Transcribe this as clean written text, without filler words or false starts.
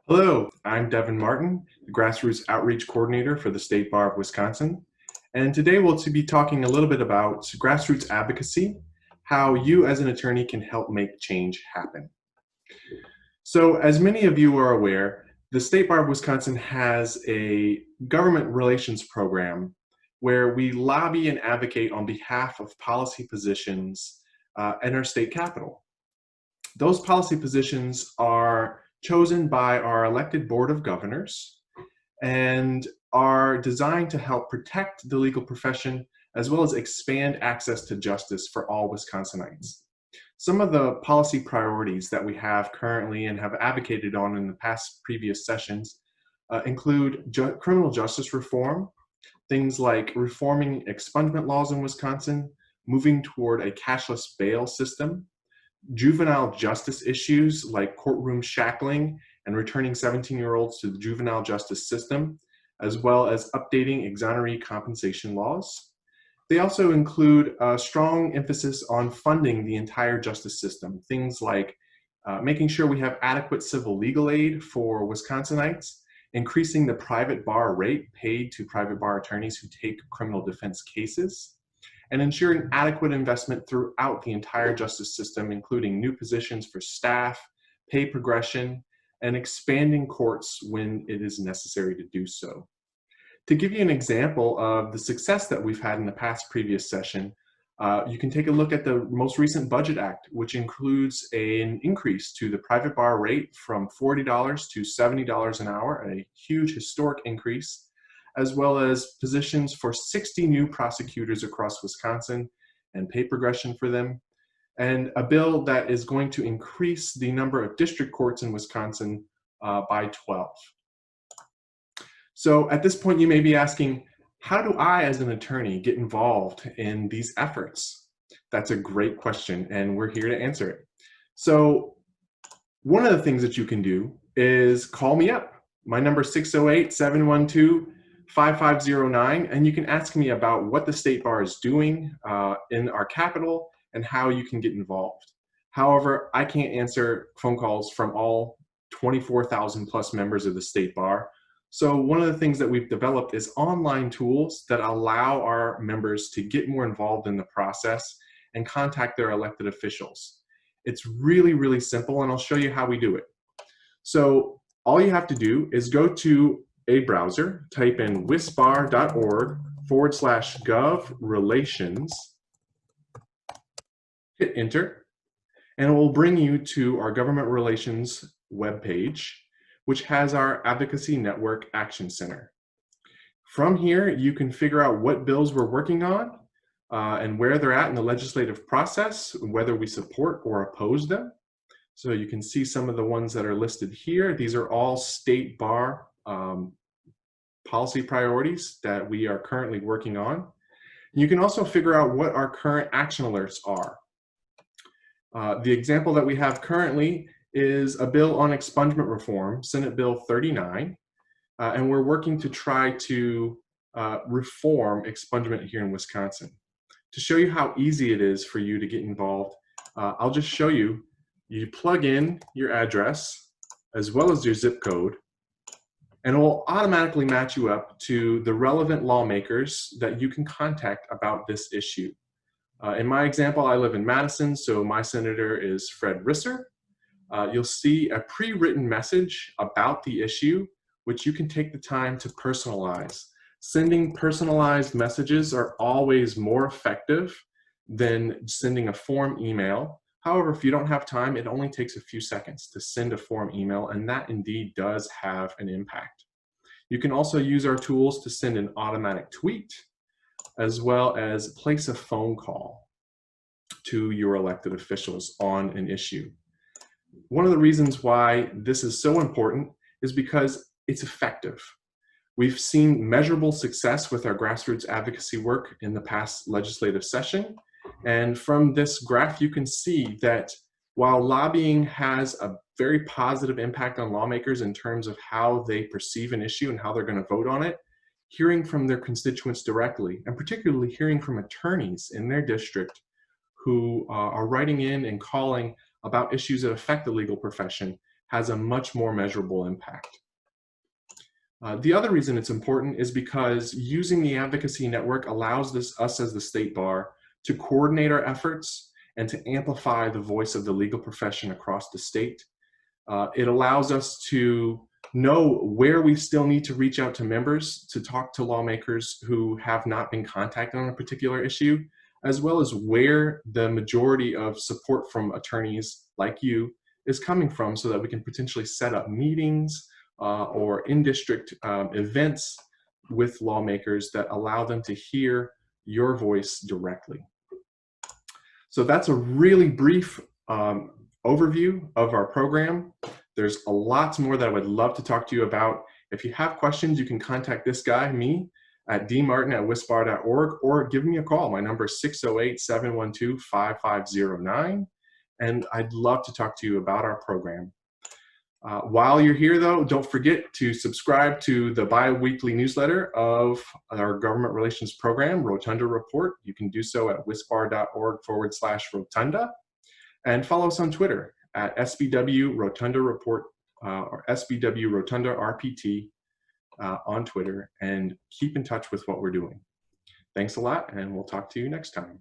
Hello, I'm Devin Martin, the Grassroots Outreach Coordinator for the State Bar of Wisconsin. And today we'll be talking a little bit about grassroots advocacy, how you as an attorney can help make change happen. So as many of you are aware, the State Bar of Wisconsin has a government relations program where we lobby and advocate on behalf of policy positions in our state capitol. Those policy positions are chosen by our elected Board of Governors and are designed to help protect the legal profession as well as expand access to justice for all Wisconsinites. Some of the policy priorities that we have currently and have advocated on in the past previous sessions include criminal justice reform, things like reforming expungement laws in Wisconsin, moving toward a cashless bail system, juvenile justice issues like courtroom shackling and returning 17-year-olds to the juvenile justice system, as well as updating exoneree compensation laws. They also include a strong emphasis on funding the entire justice system, things like making sure we have adequate civil legal aid for Wisconsinites, increasing the private bar rate paid to private bar attorneys who take criminal defense cases, and ensuring adequate investment throughout the entire justice system, including new positions for staff, pay progression, and expanding courts when it is necessary to do so. To give you an example of the success that we've had in the past previous session, you can take a look at the most recent Budget Act, which includes an increase to the private bar rate from $40 to $70 an hour, a huge historic increase, as well as positions for 60 new prosecutors across Wisconsin and pay progression for them, and a bill that is going to increase the number of district courts in Wisconsin by 12. So at this point, you may be asking, how do I, as an attorney, get involved in these efforts? That's a great question, and we're here to answer it. So one of the things that you can do is call me up. My number is 608-712-5509, and you can ask me about what the State Bar is doing in our capital and how you can get involved. However, I can't answer phone calls from all 24,000 plus members of the State Bar. So one of the things that we've developed is online tools that allow our members to get more involved in the process and contact their elected officials. It's really, really simple, and I'll show you how we do it. So all you have to do is go to a browser, type in wisbar.org/gov-relations, hit enter, and it will bring you to our government relations webpage, which has our Advocacy Network Action Center. From here, you can figure out what bills we're working on and where they're at in the legislative process, whether we support or oppose them. So you can see some of the ones that are listed here. These are all State Bar policy priorities that we are currently working on. You can also figure out what our current action alerts are. The example that we have currently is a bill on expungement reform, Senate Bill 39, and we're working to try to reform expungement here in Wisconsin. To show you how easy it is for you to get involved, I'll just show you. You plug in your address as well as your zip code, and it will automatically match you up to the relevant lawmakers that you can contact about this issue. In my example, I live in Madison, so my senator is Fred Risser. You'll see a pre-written message about the issue, which you can take the time to personalize. Sending personalized messages are always more effective than sending a form email. However, if you don't have time, it only takes a few seconds to send a form email, and that indeed does have an impact. You can also use our tools to send an automatic tweet, as well as place a phone call to your elected officials on an issue. One of the reasons why this is so important is because it's effective. We've seen measurable success with our grassroots advocacy work in the past legislative session. And from this graph, you can see that while lobbying has a very positive impact on lawmakers in terms of how they perceive an issue and how they're going to vote on it, hearing from their constituents directly, and particularly hearing from attorneys in their district who are writing in and calling about issues that affect the legal profession, has a much more measurable impact. The other reason it's important is because using the Advocacy Network allows us as the State Bar to coordinate our efforts and to amplify the voice of the legal profession across the state. It allows us to know where we still need to reach out to members to talk to lawmakers who have not been contacted on a particular issue, as well as where the majority of support from attorneys like you is coming from, so that we can potentially set up meetings or in-district events with lawmakers that allow them to hear your voice directly. So that's a really brief overview of our program. There's a lot more that I would love to talk to you about. If you have questions, you can contact this guy, me, at dmartin@wisbar.org, or give me a call. My number is 608-712-5509, and I'd love to talk to you about our program. While you're here, though, don't forget to subscribe to the bi-weekly newsletter of our government relations program, Rotunda Report. You can do so at wisbar.org/rotunda, and follow us on Twitter at SBW Rotunda Report or SBW Rotunda RPT on Twitter, and keep in touch with what we're doing. Thanks a lot, and we'll talk to you next time.